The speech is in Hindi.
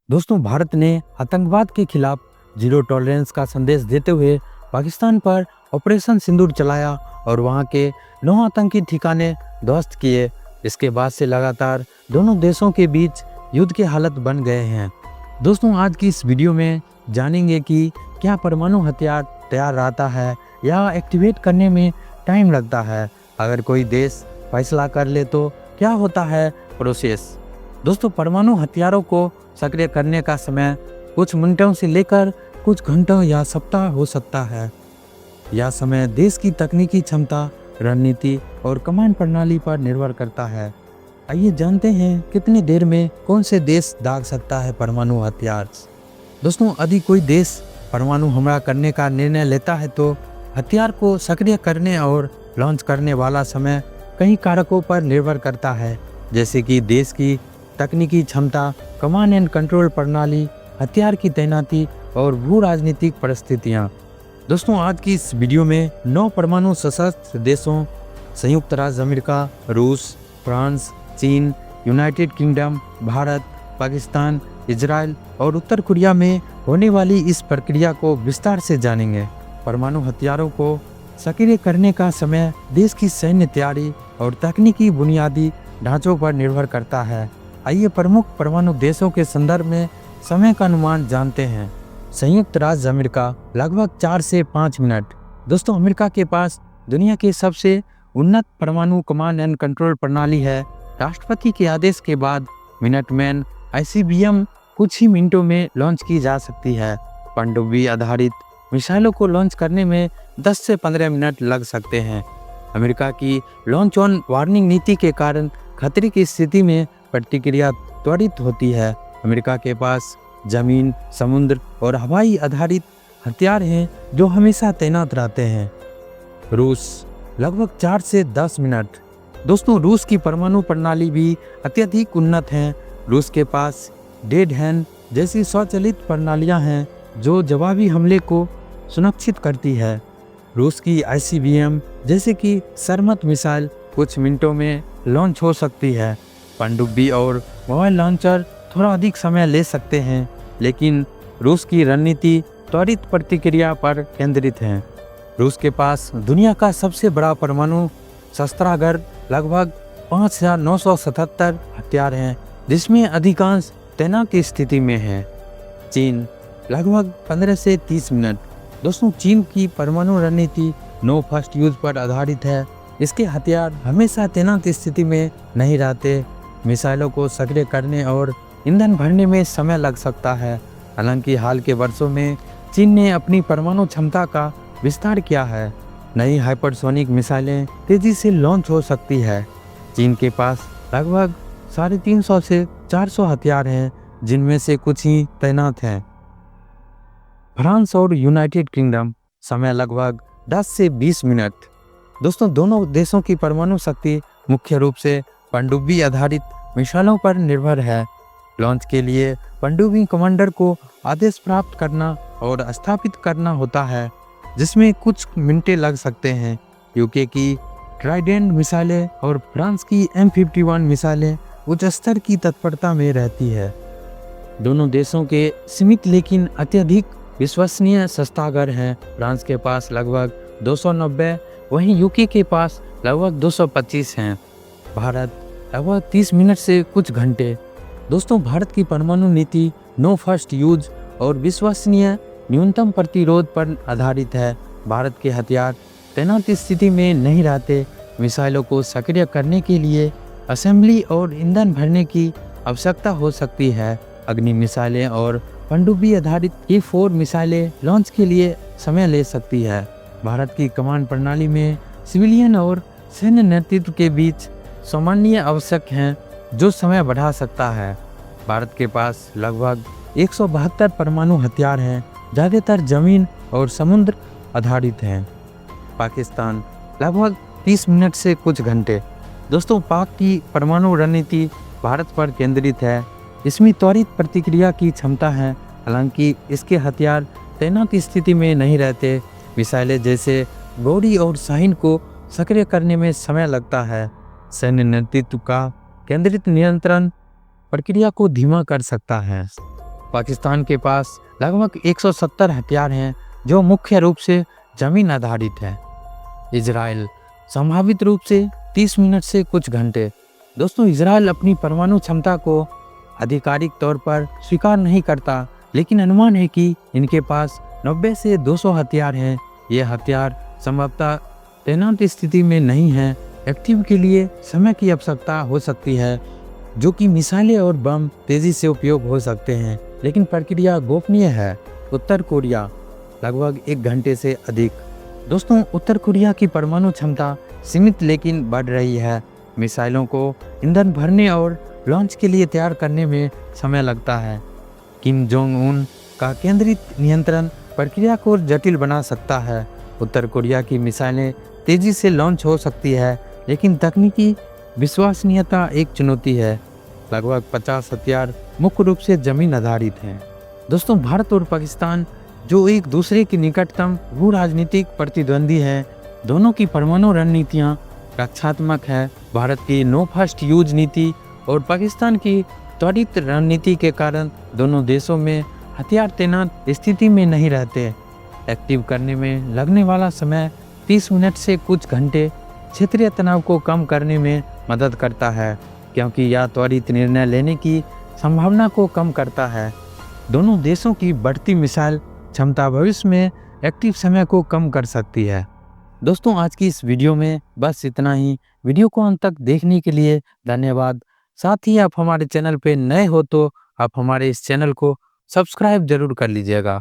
दोस्तों, भारत ने आतंकवाद के खिलाफ जीरो टॉलरेंस का संदेश देते हुए पाकिस्तान पर ऑपरेशन सिंदूर चलाया और वहां के 9 आतंकी ठिकाने ध्वस्त किए। इसके बाद से लगातार दोनों देशों के बीच युद्ध की हालत बन गए हैं। दोस्तों, आज की इस वीडियो में जानेंगे कि क्या परमाणु हथियार तैयार रहता है या एक्टिवेट करने में टाइम लगता है। अगर कोई देश फैसला कर ले तो क्या होता है प्रोसेस। दोस्तों, परमाणु हथियारों को सक्रिय करने का समय कुछ मिनटों से लेकर कुछ घंटों या सप्ताह हो सकता है। यह समय देश की तकनीकी क्षमता, रणनीति और कमांड प्रणाली पर निर्भर करता है। आइए जानते हैं कितनी देर में कौन से देश दाग सकता है परमाणु हथियार। दोस्तों, यदि कोई देश परमाणु हमला करने का निर्णय लेता है तो हथियार को सक्रिय करने और लॉन्च करने वाला समय कई कारकों पर निर्भर करता है, जैसे कि देश की तकनीकी क्षमता, कमांड एंड कंट्रोल प्रणाली, हथियार की तैनाती और भू राजनीतिक परिस्थितियाँ। दोस्तों, आज की इस वीडियो में 9 परमाणु सशस्त्र देशों संयुक्त राज्य अमेरिका, रूस, फ्रांस, चीन, United kingdom, Bharat, Pakistan, Israel और उत्तर कोरिया में होने वाली इस प्रक्रिया को विस्तार से जानेंगे। परमाणु हथियारों को सक्रिय करने का समय देश की सैन्य तैयारी और तकनीकी बुनियादी ढांचों पर निर्भर करता है। आइए प्रमुख परमाणु देशों के संदर्भ में समय का अनुमान जानते हैं। संयुक्त राज्य अमेरिका लगभग 4 से 5 मिनट। दोस्तों, अमेरिका के पास दुनिया की सबसे उन्नत परमाणु कमांड एंड कंट्रोल प्रणाली है। राष्ट्रपति के आदेश के बाद मिनटमैन ICBM कुछ ही मिनटों में लॉन्च की जा सकती है। पनडुब्बी आधारित मिसाइलों को लॉन्च करने में 10 से 15 मिनट लग सकते हैं। अमेरिका की लॉन्च ऑन वार्निंग नीति के कारण खतरे की स्थिति में प्रतिक्रिया त्वरित होती है। अमेरिका के पास जमीन, समुद्र और हवाई आधारित हथियार हैं जो हमेशा तैनात रहते हैं। रूस लगभग 4 से 10 मिनट। दोस्तों, रूस की परमाणु प्रणाली भी अत्यधिक उन्नत है। रूस के पास डेड हैंड जैसी स्वचालित प्रणालियां हैं जो जवाबी हमले को सुनिश्चित करती है। रूस की ICBM जैसे कि सरमत मिसाइल कुछ मिनटों में लॉन्च हो सकती है। पनडुब्बी और मोबाइल लॉन्चर थोड़ा अधिक समय ले सकते हैं, लेकिन रूस की रणनीति त्वरित प्रतिक्रिया पर केंद्रित है। रूस के पास दुनिया का सबसे बड़ा परमाणु शस्त्रागार लगभग 5,977 हथियार हैं, जिसमें अधिकांश तैनाती स्थिति में है। चीन लगभग 15 से 30 मिनट। दोस्तों, चीन की परमाणु रणनीति नो फर्स्ट यूज पर आधारित है। इसके हथियार हमेशा तैनात स्थिति में नहीं रहते। मिसाइलों को सक्रिय करने और ईंधन भरने में समय लग सकता है। हालांकि हाल के वर्षों में चीन ने अपनी परमाणु क्षमता का विस्तार किया है। नई हाइपरसोनिक मिसाइलें तेजी से लॉन्च हो सकती है। चीन के पास लगभग 350 से 400 हथियार हैं, जिनमें से कुछ ही तैनात हैं। फ्रांस और यूनाइटेड किंगडम समय लगभग 10 से 20 मिनट। दोस्तों, दोनों देशों की परमाणु शक्ति मुख्य रूप से पनडुब्बी आधारित मिसाइलों पर निर्भर है। लॉन्च के लिए पनडुब्बी कमांडर को आदेश प्राप्त करना और स्थापित करना होता है, जिसमें कुछ मिनटें लग सकते हैं। यूके की ट्राइडेंट मिसाइलें और फ्रांस की M51 मिसाइलें उच्च स्तर की तत्परता में रहती है। दोनों देशों के सीमित लेकिन अत्यधिक विश्वसनीय शस्त्रागार हैं। फ्रांस के पास लगभग 290, वहीं यूके के पास लगभग 225 हैं। भारत लगभग 30 मिनट से कुछ घंटे। दोस्तों, भारत की परमाणु नीति नो फर्स्ट यूज और विश्वसनीय न्यूनतम प्रतिरोध पर आधारित है। भारत के हथियार तैनात स्थिति में नहीं रहते। मिसाइलों को सक्रिय करने के लिए असेंबली और ईंधन भरने की आवश्यकता हो सकती है। अग्नि मिसाइलें और पनडुब्बी आधारित A4 मिसाइलें लॉन्च के लिए समय ले सकती है। भारत की कमांड प्रणाली में सिविलियन और सैन्य नेतृत्व के बीच समन्वय आवश्यक हैं, जो समय बढ़ा सकता है। भारत के पास लगभग 172 परमाणु हथियार हैं, ज़्यादातर जमीन और समुद्र आधारित हैं। पाकिस्तान लगभग 30 मिनट से कुछ घंटे। दोस्तों, पाक की परमाणु रणनीति भारत पर केंद्रित है। इसमें त्वरित प्रतिक्रिया की क्षमता है। हालांकि इसके हथियार तैनात स्थिति में नहीं रहते। मिसाइलें जैसे गौरी और शाहीन को सक्रिय करने में समय लगता है। सैन्य नेतृत्व का केंद्रित नियंत्रण प्रक्रिया को धीमा कर सकता है। पाकिस्तान के पास लगभग 170 हथियार हैं जो मुख्य रूप से जमीन आधारित हैं। इजराइल संभावित रूप से 30 मिनट से कुछ घंटे। दोस्तों, इजराइल अपनी परमाणु क्षमता को आधिकारिक तौर पर स्वीकार नहीं करता, लेकिन अनुमान है कि इनके पास 90 से 200 हथियार हैं। ये हथियार संभवतः तैनात स्थिति में नहीं हैं। एक्टिव के लिए समय की आवश्यकता हो सकती है, जो कि मिसाइलें और बम तेजी से उपयोग हो सकते हैं, लेकिन प्रक्रिया गोपनीय है। उत्तर कोरिया लगभग 1 घंटे से अधिक। दोस्तों, उत्तर कोरिया की परमाणु क्षमता सीमित लेकिन बढ़ रही है। मिसाइलों को ईंधन भरने और लॉन्च के लिए तैयार करने में समय लगता है। किम जोंग उन का केंद्रित नियंत्रण प्रक्रिया को जटिल बना सकता है। उत्तर कोरिया की मिसाइलें तेजी से लॉन्च हो सकती है, लेकिन तकनीकी विश्वसनीयता एक चुनौती है। लगभग 50 हथियार मुख्य रूप से जमीन आधारित हैं। दोस्तों, भारत और पाकिस्तान जो एक दूसरे के निकटतम भू राजनीतिक प्रतिद्वंदी हैं, दोनों की परमाणु रणनीतियां रक्षात्मक है। भारत की नो फर्स्ट यूज नीति और पाकिस्तान की त्वरित रणनीति के कारण दोनों देशों में हथियार तैनात स्थिति में नहीं रहते। एक्टिव करने में लगने वाला समय 30 मिनट से कुछ घंटे क्षेत्रीय तनाव को कम करने में मदद करता है, क्योंकि यह त्वरित निर्णय लेने की संभावना को कम करता है। दोनों देशों की बढ़ती मिसाइल क्षमता भविष्य में एक्टिव समय को कम कर सकती है। दोस्तों, आज की इस वीडियो में बस इतना ही। वीडियो को अंत तक देखने के लिए धन्यवाद। साथ ही आप हमारे चैनल पे नए हो तो आप हमारे इस चैनल को सब्सक्राइब जरूर कर लीजिएगा।